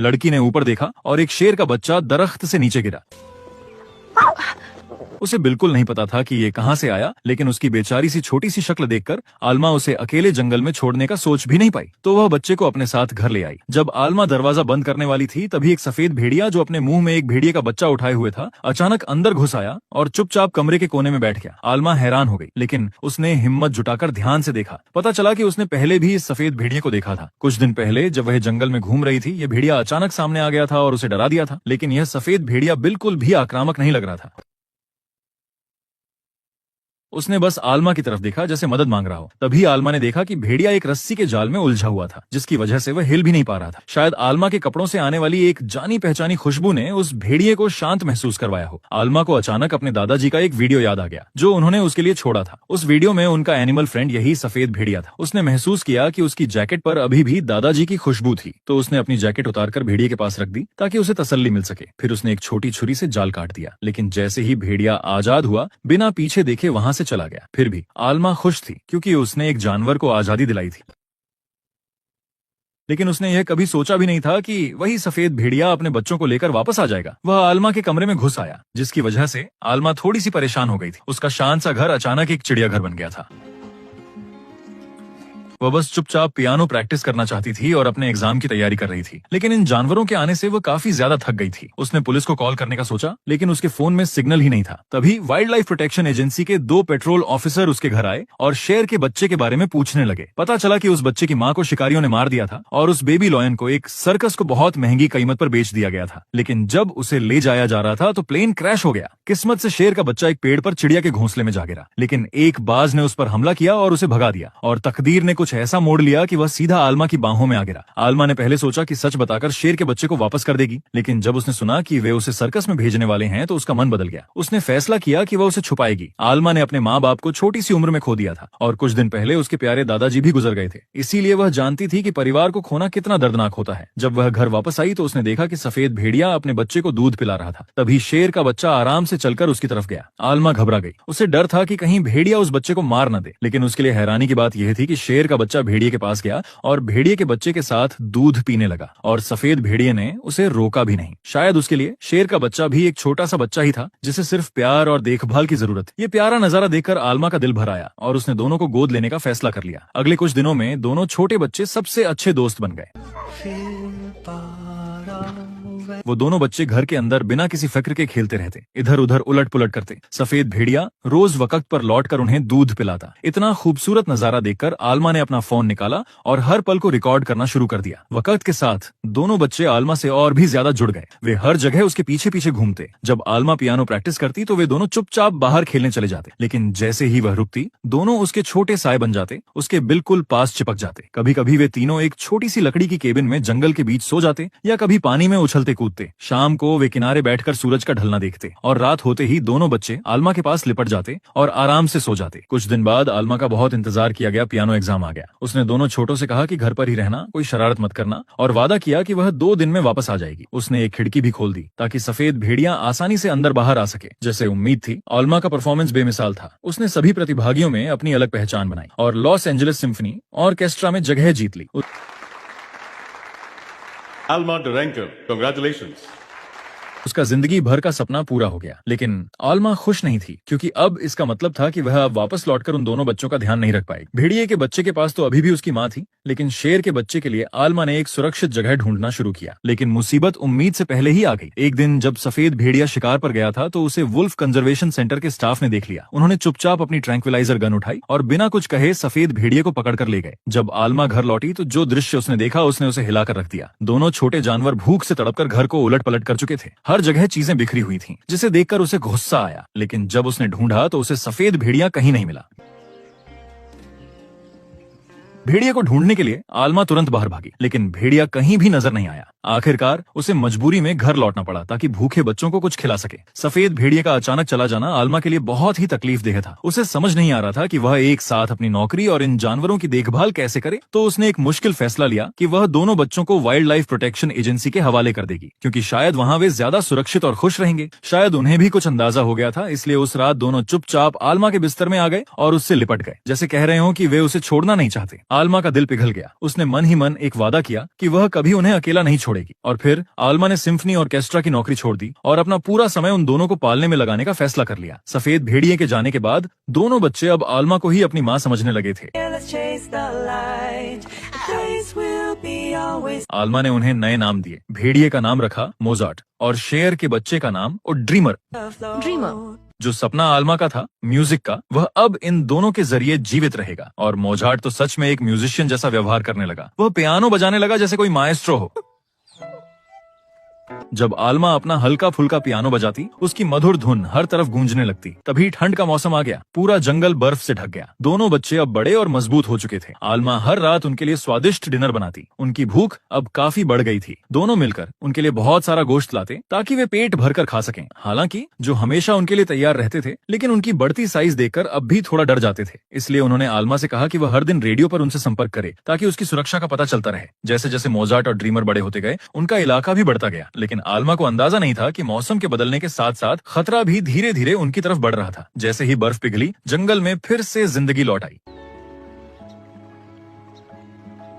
लड़की ने ऊपर देखा और एक शेर का बच्चा दरख्त से नीचे गिरा। उसे बिल्कुल नहीं पता था कि ये कहां से आया, लेकिन उसकी बेचारी सी छोटी सी शक्ल देखकर आलमा उसे अकेले जंगल में छोड़ने का सोच भी नहीं पाई, तो वह बच्चे को अपने साथ घर ले आई। जब आलमा दरवाजा बंद करने वाली थी, तभी एक सफेद भेड़िया जो अपने मुंह में एक भेड़िए का बच्चा उठाए हुए था, अचानक अंदर घुस आया और चुपचाप कमरे के कोने में बैठ गया। आलमा हैरान हो गई, लेकिन उसने हिम्मत जुटाकर ध्यान से देखा। पता चला कि उसने पहले भी इस सफेद भेड़िए को देखा था। कुछ दिन पहले जब वह जंगल में घूम रही थी, यह भेड़िया अचानक सामने आ गया था और उसे डरा दिया था, लेकिन यह सफेद भेड़िया बिल्कुल भी आक्रामक नहीं लग रहा था। उसने बस आलमा की तरफ देखा जैसे मदद मांग रहा हो। तभी आलमा ने देखा कि भेड़िया एक रस्सी के जाल में उलझा हुआ था, जिसकी वजह से वह हिल भी नहीं पा रहा था। शायद आलमा के कपड़ों से आने वाली एक जानी पहचानी खुशबू ने उस भेड़िए को शांत महसूस करवाया हो। आलमा को अचानक अपने दादाजी का एक वीडियो याद आ गया जो उन्होंने उसके लिए छोड़ा था। उस वीडियो में उनका एनिमल फ्रेंड यही सफेद भेड़िया था। उसने महसूस किया कि उसकी जैकेट पर अभी भी दादाजी की खुशबू थी, तो उसने अपनी जैकेट उतारकर भेड़िए के पास रख दी ताकि उसे तसल्ली मिल सके। फिर उसने एक छोटी छुरी से जाल काट दिया, लेकिन जैसे ही भेड़िया आजाद हुआ, बिना पीछे देखे वहां से चला गया। फिर भी आलमा खुश थी क्योंकि उसने एक जानवर को आजादी दिलाई थी, लेकिन उसने यह कभी सोचा भी नहीं था कि वही सफेद भेड़िया अपने बच्चों को लेकर वापस आ जाएगा। वह आलमा के कमरे में घुस आया, जिसकी वजह से आलमा थोड़ी सी परेशान हो गई थी। उसका शांत सा घर अचानक एक चिड़ियाघर बन गया था। वह बस चुपचाप पियानो प्रैक्टिस करना चाहती थी और अपने एग्जाम की तैयारी कर रही थी, लेकिन इन जानवरों के आने से वह काफी ज्यादा थक गई थी। उसने पुलिस को कॉल करने का सोचा, लेकिन उसके फोन में सिग्नल ही नहीं था। तभी वाइल्ड लाइफ प्रोटेक्शन एजेंसी के 2 पेट्रोल ऑफिसर उसके घर आए और शेर के बच्चे के बारे में पूछने लगे। पता चला कि उस बच्चे की माँ को शिकारियों ने मार दिया था और उस बेबी लॉयन को एक सर्कस को बहुत महंगी कीमत पर बेच दिया गया था। लेकिन जब उसे ले जाया जा रहा था तो प्लेन क्रैश हो गया। किस्मत से शेर का बच्चा एक पेड़ पर चिड़िया के घोंसले में जा गिरा, लेकिन एक बाज ने उस पर हमला किया और उसे भगा दिया। और तकदीर ने कुछ ऐसा मोड़ लिया कि वह सीधा आलमा की बाहों में आ गिरा। आलमा ने पहले सोचा कि सच बताकर शेर के बच्चे को वापस कर देगी, लेकिन जब उसने सुना कि वे उसे सर्कस में भेजने वाले हैं तो उसका मन बदल गया। उसने फैसला किया कि वह उसे छुपाएगी। आलमा ने अपने माँ बाप को छोटी सी उम्र में खो दिया था और कुछ दिन पहले उसके प्यारे दादाजी भी गुजर गए थे, इसीलिए वह जानती थी कि परिवार को खोना कितना दर्दनाक होता है। जब वह घर वापस आई तो उसने देखा कि सफेद भेड़िया अपने बच्चे को दूध पिला रहा था। तभी शेर का बच्चा आराम से चलकर उसकी तरफ गया। आलमा घबरा गई। उसे डर था कि कहीं भेड़िया उस बच्चे को मार न दे, लेकिन उसके लिए हैरानी की बात यह थी कि शेर का बच्चा भेड़िए के पास गया और भेड़िए के बच्चे के साथ दूध पीने लगा और सफेद भेड़िए ने उसे रोका भी नहीं। शायद उसके लिए शेर का बच्चा भी एक छोटा सा बच्चा ही था जिसे सिर्फ प्यार और देखभाल की जरूरत थी। ये प्यारा नजारा देखकर आलमा का दिल भर आया और उसने दोनों को गोद लेने का फैसला कर लिया। अगले कुछ दिनों में दोनों छोटे बच्चे सबसे अच्छे दोस्त बन गए। वो दोनों बच्चे घर के अंदर बिना किसी फिक्र के खेलते रहते, इधर उधर उलट पुलट करते। सफेद भेड़िया रोज वक्त पर लौटकर उन्हें दूध पिलाता। इतना खूबसूरत नजारा देखकर आलमा ने अपना फोन निकाला और हर पल को रिकॉर्ड करना शुरू कर दिया। वक्त के साथ दोनों बच्चे आलमा से और भी ज्यादा जुड़ गए। वे हर जगह उसके पीछे पीछे घूमते। जब आलमा पियानो प्रैक्टिस करती तो वे दोनों चुपचाप बाहर खेलने चले जाते, लेकिन जैसे ही वह रुकती, दोनों उसके छोटे साए बन जाते, उसके बिल्कुल पास चिपक जाते। कभी कभी वे तीनों एक छोटी सी लकड़ी की केबिन में जंगल के बीच सो जाते या कभी पानी में उछलते कूदते। शाम को वे किनारे बैठकर सूरज का ढलना देखते और रात होते ही दोनों बच्चे आलमा के पास लिपट जाते और आराम से सो जाते। कुछ दिन बाद आलमा का बहुत इंतजार किया गया पियानो एग्जाम आ गया। उसने दोनों छोटों से कहा कि घर पर ही रहना, कोई शरारत मत करना, और वादा किया कि वह 2 दिन में वापस आ जाएगी। उसने एक खिड़की भी खोल दी ताकि सफेद भेड़िया आसानी से अंदर बाहर आ सके। जैसे उम्मीद थी, आलमा का परफॉर्मेंस बेमिसाल था। उसने सभी प्रतिभागियों में अपनी अलग पहचान बनाई और लॉस एंजलिस सिम्फनी ऑर्केस्ट्रा में जगह जीत ली। Alma Duranko, congratulations. उसका जिंदगी भर का सपना पूरा हो गया, लेकिन आलमा खुश नहीं थी क्योंकि अब इसका मतलब था कि वह अब वापस लौटकर उन दोनों बच्चों का ध्यान नहीं रख पाएगी। भेड़िए के बच्चे के पास तो अभी भी उसकी माँ थी, लेकिन शेर के बच्चे के लिए आलमा ने एक सुरक्षित जगह ढूंढना शुरू किया। लेकिन मुसीबत उम्मीद से पहले ही आ गई। एक दिन जब सफेद भेड़िया शिकार पर गया था तो उसे वुल्फ कंजर्वेशन सेंटर के स्टाफ ने देख लिया। उन्होंने चुपचाप अपनी ट्रैंक्विलाइजर गन उठाई और बिना कुछ कहे सफेद भेड़िए को पकड़कर ले गए। जब आलमा घर लौटी तो जो दृश्य उसने देखा उसने उसे हिलाकर रख दिया। दोनों छोटे जानवर भूख से तड़पकर घर को उलट पलट कर चुके थे। हर जगह चीजें बिखरी हुई थीं, जिसे देखकर उसे गुस्सा आया, लेकिन जब उसने ढूंढा तो उसे सफेद भेड़िया कहीं नहीं मिला। भेड़िया को ढूंढने के लिए आलमा तुरंत बाहर भागी, लेकिन भेड़िया कहीं भी नजर नहीं आया। आखिरकार उसे मजबूरी में घर लौटना पड़ा ताकि भूखे बच्चों को कुछ खिला सके। सफेद भेड़िए का अचानक चला जाना आलमा के लिए बहुत ही तकलीफ देह था। उसे समझ नहीं आ रहा था कि वह एक साथ अपनी नौकरी और इन जानवरों की देखभाल कैसे करे। तो उसने एक मुश्किल फैसला लिया कि वह दोनों बच्चों को वाइल्ड लाइफ प्रोटेक्शन एजेंसी के हवाले कर देगी, क्योंकि शायद वहां वे ज्यादा सुरक्षित और खुश रहेंगे। शायद उन्हें भी कुछ अंदाजा हो गया था, इसलिए उस रात दोनों चुपचाप आलमा के बिस्तर में आ गए और उससे लिपट गए, जैसे कह रहे हो कि वे उसे छोड़ना नहीं चाहते। आलमा का दिल पिघल गया। उसने मन ही मन एक वादा किया कि वह कभी उन्हें अकेला नहीं छोड़ेगी। छोड़ेगी। और फिर आल्मा ने सिम्फनी ऑर्केस्ट्रा की नौकरी छोड़ दी और अपना पूरा समय उन दोनों को पालने में लगाने का फैसला कर लिया। सफेद भेड़िए के जाने के बाद दोनों बच्चे अब आल्मा को ही अपनी माँ समझने लगे थे। आल्मा ने उन्हें नए नाम दिए। भेड़िए का नाम रखा मोजार्ट और शेर के बच्चे का नाम ड्रीमर। जो सपना आल्मा का था म्यूजिक का, वह अब इन दोनों के जरिए जीवित रहेगा। और मोजार्ट तो सच में एक म्यूजिशियन जैसा व्यवहार करने लगा। वह पियानो बजाने लगा जैसे कोई माएस्ट्रो हो। जब आल्मा अपना हल्का फुल्का पियानो बजाती, उसकी मधुर धुन हर तरफ गूंजने लगती। तभी ठंड का मौसम आ गया। पूरा जंगल बर्फ से ढक गया। दोनों बच्चे अब बड़े और मजबूत हो चुके थे। आल्मा हर रात उनके लिए स्वादिष्ट डिनर बनाती। उनकी भूख अब काफी बढ़ गई थी। दोनों मिलकर उनके लिए बहुत सारा गोश्त लाते ताकि वे पेट भरकर खा सकें। हालांकि जो हमेशा उनके लिए तैयार रहते थे, लेकिन उनकी बढ़ती साइज देखकर अब भी थोड़ा डर जाते थे। इसलिए उन्होंने आल्मा से कहा कि वह हर दिन रेडियो पर उनसे संपर्क करे ताकि उसकी सुरक्षा का पता चलता रहे। जैसे जैसे मोजार्ट और ड्रीमर बड़े होते गए, उनका इलाका भी बढ़ता गया। लेकिन आल्मा को अंदाजा नहीं था कि मौसम के बदलने के साथ साथ खतरा भी धीरे धीरे उनकी तरफ बढ़ रहा था। जैसे ही बर्फ पिघली, जंगल में फिर से जिंदगी लौट आई।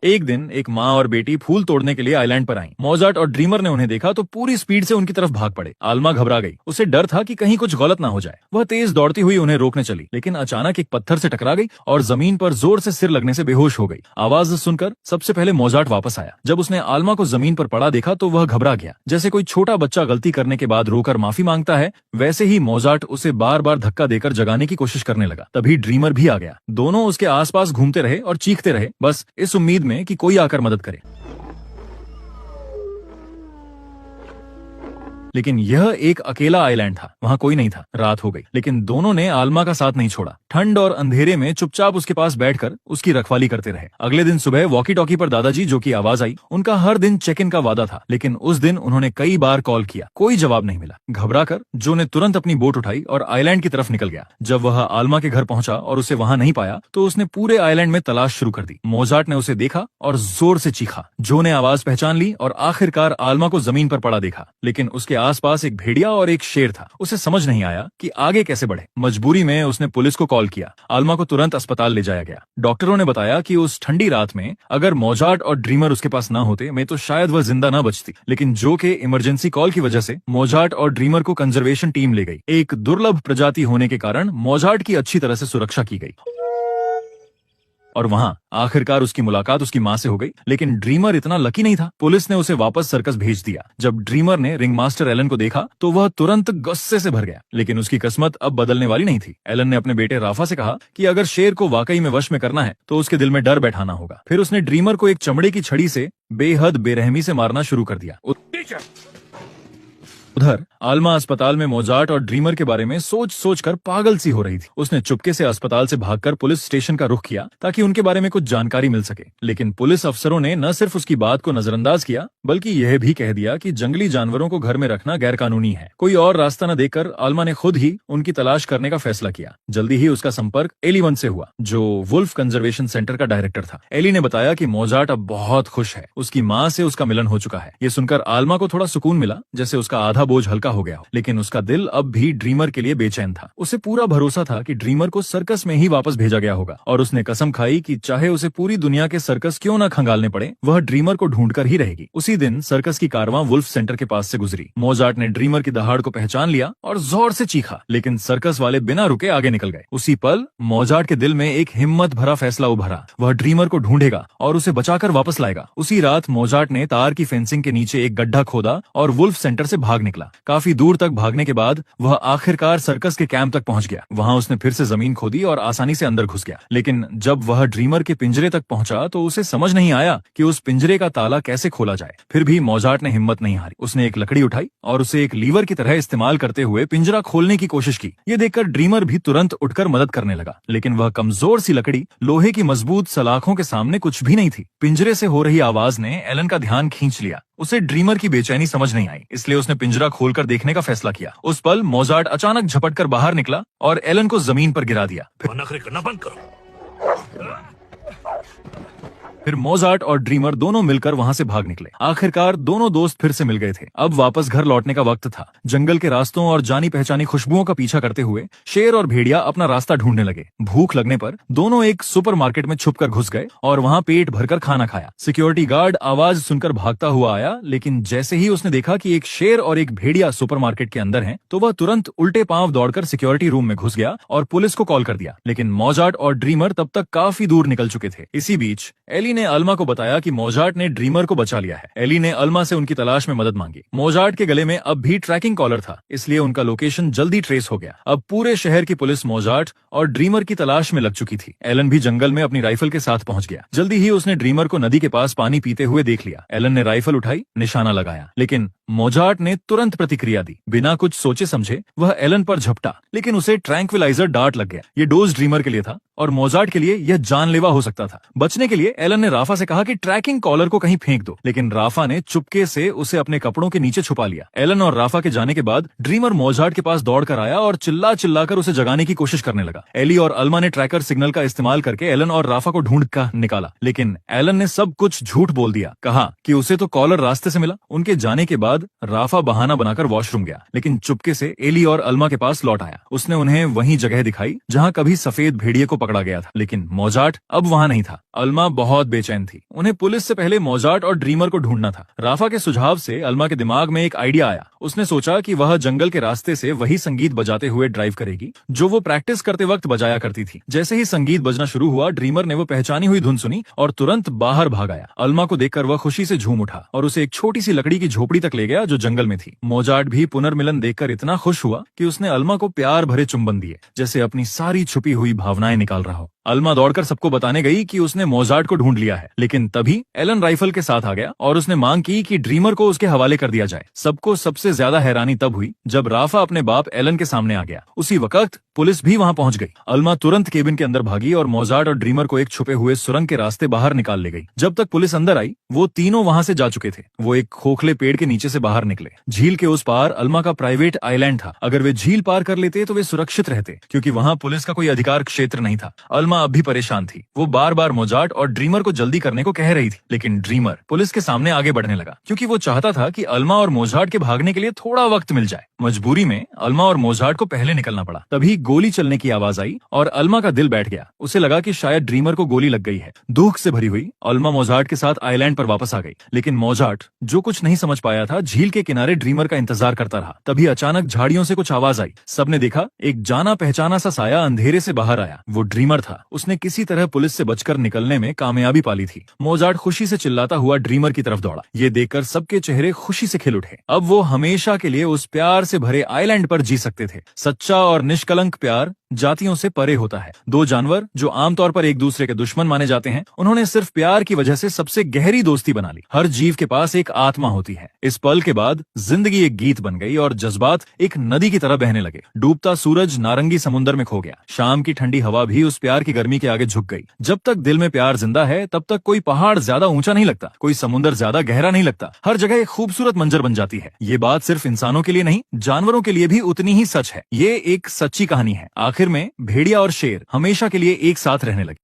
एक दिन एक माँ और बेटी फूल तोड़ने के लिए आइलैंड पर आईं। मोजार्ट और ड्रीमर ने उन्हें देखा तो पूरी स्पीड से उनकी तरफ भाग पड़े। आल्मा घबरा गई। उसे डर था कि कहीं कुछ गलत ना हो जाए। वह तेज दौड़ती हुई उन्हें रोकने चली, लेकिन अचानक एक पत्थर से टकरा गई और जमीन पर जोर से सिर लगने से बेहोश हो गई। आवाज सुनकर सबसे पहले मोजार्ट वापस आया। जब उसने आल्मा को जमीन पर पड़ा देखा तो वह घबरा गया। जैसे कोई छोटा बच्चा गलती करने के बाद रोकर माफी मांगता है, वैसे ही मोजार्ट उसे बार बार धक्का देकर जगाने की कोशिश करने लगा। तभी ड्रीमर भी आ गया। दोनों उसके आसपास घूमते रहे और चीखते रहे, बस इस उम्मीद में कि कोई आकर मदद करे। लेकिन यह एक अकेला आइलैंड था। वहां कोई नहीं था। रात हो गई, लेकिन दोनों ने आल्मा का साथ नहीं छोड़ा। ठंड और अंधेरे में चुपचाप उसके पास बैठकर उसकी रखवाली करते रहे। अगले दिन सुबह वॉकी टॉकी पर दादाजी जो की आवाज आई। उनका हर दिन चेक इन का वादा था, लेकिन उस दिन उन्होंने कई बार कॉल किया, कोई जवाब नहीं मिला। घबराकर जो ने तुरंत अपनी बोट उठाई और आइलैंड की तरफ निकल गया। जब वह आल्मा के घर पहुंचा और उसे वहां नहीं पाया तो उसने पूरे आइलैंड में तलाश शुरू कर दी। मोजार्ट ने उसे देखा और जोर से चीखा। जो ने आवाज पहचान ली और आखिरकार आल्मा को जमीन पर पड़ा देखा, लेकिन उसके आसपास एक भेड़िया और एक शेर था। उसे समझ नहीं आया कि आगे कैसे बढ़े। मजबूरी में उसने पुलिस को कॉल किया। आल्मा को तुरंत अस्पताल ले जाया गया। डॉक्टरों ने बताया कि उस ठंडी रात में अगर मोजार्ट और ड्रीमर उसके पास ना होते मैं तो शायद वह जिंदा ना बचती। लेकिन जो के इमरजेंसी कॉल की वजह से मोजार्ट और ड्रीमर को कंजर्वेशन टीम ले गई। एक दुर्लभ प्रजाति होने के कारण मोजार्ट की अच्छी तरह से सुरक्षा की गई और वहां आखिरकार उसकी मुलाकात उसकी मां से हो गई। लेकिन ड्रीमर इतना लकी नहीं था। पुलिस ने उसे वापस सर्कस भेज दिया। जब ड्रीमर ने रिंग मास्टर एलन को देखा तो वह तुरंत गुस्से से भर गया। लेकिन उसकी किस्मत अब बदलने वाली नहीं थी। एलन ने अपने बेटे राफा से कहा कि अगर शेर को वाकई में वश में करना है तो उसके दिल में डर बैठाना होगा। फिर उसने ड्रीमर को एक चमड़े की छड़ी से बेहद बेरहमी से मारना शुरू कर दिया। उधर आल्मा अस्पताल में मोजार्ट और ड्रीमर के बारे में सोच सोच कर पागल सी हो रही थी। उसने चुपके से अस्पताल से भागकर पुलिस स्टेशन का रुख किया ताकि उनके बारे में कुछ जानकारी मिल सके। लेकिन पुलिस अफसरों ने न सिर्फ उसकी बात को नजरअंदाज किया, बल्कि यह भी कह दिया कि जंगली जानवरों को घर में रखना गैरकानूनी है। कोई और रास्ता न देखकर आल्मा ने खुद ही उनकी तलाश करने का फैसला किया। जल्दी ही उसका संपर्क एलिवन से हुआ, जो वुल्फ कंजर्वेशन सेंटर का डायरेक्टर था। एली ने बताया कि मोजार्ट अब बहुत खुश है। उसकी माँ से उसका मिलन हो चुका है। ये सुनकर आल्मा को थोड़ा सुकून मिला, जैसे उसका आधा बोझ हल्का हो गया। लेकिन उसका दिल अब भी ड्रीमर के लिए बेचैन था। उसे पूरा भरोसा था कि ड्रीमर को सर्कस में ही वापस भेजा गया होगा और उसने कसम खाई कि चाहे उसे पूरी दुनिया के सर्कस क्यों न खंगालने पड़े, वह ड्रीमर को ढूंढकर ही रहेगी। उसी दिन सर्कस की कारवां वुल्फ सेंटर के पास से गुजरी। मोजार्ट ने ड्रीमर की दहाड़ को पहचान लिया और जोर से चीखा, लेकिन सर्कस वाले बिना रुके आगे निकल गए। उसी पल मोजार्ट के दिल में एक हिम्मत भरा फैसला उभरा। वह ड्रीमर को ढूंढेगा और उसे बचाकर वापस लाएगा। उसी रात मोजार्ट ने तार की फेंसिंग के नीचे एक गड्ढा खोदा और वुल्फ सेंटर से भाग निकला। काफी दूर तक भागने के बाद वह आखिरकार सर्कस के कैंप तक पहुंच गया। वहां उसने फिर से जमीन खोदी और आसानी से अंदर घुस गया। लेकिन जब वह ड्रीमर के पिंजरे तक पहुंचा तो उसे समझ नहीं आया कि उस पिंजरे का ताला कैसे खोला जाए। फिर भी मोजार्ट ने हिम्मत नहीं हारी। उसने एक लकड़ी उठाई और उसे एक लीवर की तरह इस्तेमाल करते हुए पिंजरा खोलने की कोशिश की। ये देखकर ड्रीमर भी तुरंत उठकर मदद करने लगा। लेकिन वह कमजोर सी लकड़ी लोहे की मजबूत सलाखों के सामने कुछ भी नहीं थी। पिंजरे से हो रही आवाज ने एलन का ध्यान खींच लिया। उसे ड्रीमर की बेचैनी समझ नहीं आई, इसलिए उसने पिंजरा खोलकर देखने का फैसला किया। उस पल मोजार्ट अचानक झपटकर बाहर निकला और एलन को जमीन पर गिरा दिया। नखरे करना बंद करो। फिर मोजार्ट और ड्रीमर दोनों मिलकर वहां से भाग निकले। आखिरकार दोनों दोस्त फिर से मिल गए थे। अब वापस घर लौटने का वक्त था। जंगल के रास्तों और जानी पहचानी खुशबुओं का पीछा करते हुए शेर और भेड़िया अपना रास्ता ढूंढने लगे। भूख लगने पर दोनों एक सुपरमार्केट में छुपकर घुस गए और वहां पेट भरकर खाना खाया। सिक्योरिटी गार्ड आवाज सुनकर भागता हुआ आया, लेकिन जैसे ही उसने देखा कि एक शेर और एक भेड़िया सुपरमार्केट के अंदर हैं, तो वह तुरंत उल्टे पांव दौड़कर सिक्योरिटी रूम में घुस गया और पुलिस को कॉल कर दिया। लेकिन मोजार्ट और ड्रीमर तब तक काफी दूर निकल चुके थे। इसी बीच एली ने अल्मा को बताया कि मोजार्ट ने ड्रीमर को बचा लिया है। एली ने अल्मा से उनकी तलाश में मदद मांगी। मोजार्ट के गले में अब भी ट्रैकिंग कॉलर था, इसलिए उनका लोकेशन जल्दी ट्रेस हो गया। अब पूरे शहर की पुलिस मोजार्ट और ड्रीमर की तलाश में लग चुकी थी। एलन भी जंगल में अपनी राइफल के साथ पहुंच गया। जल्दी ही उसने ड्रीमर को नदी के पास पानी पीते हुए देख लिया। एलन ने राइफल उठाई, निशाना लगाया, लेकिन मोजार्ट ने तुरंत प्रतिक्रिया दी। बिना कुछ सोचे समझे वह एलन पर झपटा, लेकिन उसे ट्रैंक्विलाइजर डार्ट लग गया। ये डोज ड्रीमर के लिए था और मोजार्ट के लिए यह जानलेवा हो सकता था। बचने के लिए एलन ने राफा से कहा कि ट्रैकिंग कॉलर को कहीं फेंक दो, लेकिन राफा ने चुपके से उसे अपने कपड़ों के नीचे छुपा लिया। एलन और राफा के जाने के बाद ड्रीमर मोजार्ट के पास दौड़ कर आया और चिल्ला चिल्लाकर उसे जगाने की कोशिश करने लगा। एली और अल्मा ने ट्रैकर सिग्नल का इस्तेमाल करके एलन और राफा को ढूंढ कर निकाला, लेकिन एलन ने सब कुछ झूठ बोल दिया। कहा कि उसे तो कॉलर रास्ते से मिला। उनके जाने के बाद राफा बहाना बनाकर वॉशरूम गया, लेकिन चुपके से एली और अल्मा के पास लौट आया। उसने उन्हें वही जगह दिखाई जहां कभी सफेद भेड़िए को पकड़ा गया था, लेकिन मोजार्ट अब वहां नहीं था। अल्मा बहुत बेचैन थी। उन्हें पुलिस से पहले मोजार्ट और ड्रीमर को ढूंढना था। राफा के सुझाव से अल्मा के दिमाग में एक आइडिया आया। उसने सोचा कि वह जंगल के रास्ते से वही संगीत बजाते हुए ड्राइव करेगी जो वो प्रैक्टिस करते वक्त बजाया करती थी। जैसे ही संगीत बजना शुरू हुआ, ड्रीमर ने वो पहचानी हुई धुन सुनी और तुरंत बाहर भाग आया। अल्मा को देखकर वह खुशी से झूम उठा और उसे एक छोटी सी लकड़ी की झोपड़ी तक ले गया जो जंगल में थी। मोजार्ट भी पुनर्मिलन देखकर इतना खुश हुआ कि उसने अल्मा को प्यार भरे चुंबन दिए, जैसे अपनी सारी छुपी हुई भावनाएं निकाल रहा हो। अल्मा दौड़कर सबको बताने गई कि उसने मोजार्ट को ढूंढ लिया है, लेकिन तभी एलन राइफल के साथ आ गया और उसने मांग की कि ड्रीमर को उसके हवाले कर दिया जाए। सबको सबसे ज्यादा हैरानी तब हुई जब राफा अपने बाप एलन के सामने आ गया। उसी वक्त पुलिस भी वहां पहुंच गई। अल्मा तुरंत केबिन के अंदर भागी और मोजार्ट और ड्रीमर को एक छुपे हुए सुरंग के रास्ते बाहर निकाल ले गई। जब तक पुलिस अंदर आई, वो तीनों वहां से जा चुके थे। वो एक खोखले पेड़ के नीचे से बाहर निकले। झील के उस पार अल्मा का प्राइवेट आइलैंड था। अगर वे झील पार कर लेते तो वे सुरक्षित रहते, क्योंकि वहां पुलिस का कोई अधिकार क्षेत्र नहीं था। अल्मा अब भी परेशान थी। वो बार बार मोजार्ट और ड्रीमर को जल्दी करने को कह रही थी, लेकिन ड्रीमर पुलिस के सामने आगे बढ़ने लगा, क्योंकि वो चाहता था कि अल्मा और मोजार्ट के भागने के लिए थोड़ा वक्त मिल जाए। मजबूरी में अल्मा और मोजार्ट को पहले निकलना पड़ा। तभी गोली चलने की आवाज आई और अल्मा का दिल बैठ गया। उसे लगा कि शायद ड्रीमर को गोली लग गई है। दुख से भरी हुई अल्मा मोजार्ट के साथ आइलैंड पर वापस आ गई, लेकिन मोजार्ट जो कुछ नहीं समझ पाया था, झील के किनारे ड्रीमर का इंतजार करता रहा। तभी अचानक झाड़ियों से कुछ आवाज आई। सबने देखा एक जाना पहचाना सा साया अंधेरे से बाहर आया। वो ड्रीमर था। उसने किसी तरह पुलिस से बचकर निकलने में कामयाबी पाली थी। मोजार्ट खुशी से चिल्लाता हुआ ड्रीमर की तरफ दौड़ा। ये देखकर सबके चेहरे खुशी से खिल उठे। अब वो हमेशा के लिए उस प्यार से भरे आइलैंड पर जी सकते थे। सच्चा और निष्कलंक प्यार जातियों से परे होता है। दो जानवर जो आमतौर पर एक दूसरे के दुश्मन माने जाते हैं, उन्होंने सिर्फ प्यार की वजह से सबसे गहरी दोस्ती बना ली। हर जीव के पास एक आत्मा होती है। इस पल के बाद जिंदगी एक गीत बन गई और जज्बात एक नदी की तरह बहने लगे। डूबता सूरज नारंगी समुद्र में खो गया। शाम की ठंडी हवा भी उस प्यार की गर्मी के आगे झुक गई। जब तक दिल में प्यार जिंदा है, तब तक कोई पहाड़ ज्यादा ऊंचा नहीं लगता, कोई समुद्र ज्यादा गहरा नहीं लगता। हर जगह एक खूबसूरत मंजर बन जाती है। ये बात सिर्फ इंसानों के लिए नहीं, जानवरों के लिए भी उतनी ही सच है। ये एक सच्ची कहानी है। आखिर में भेड़िया और शेर हमेशा के लिए एक साथ रहने लगे।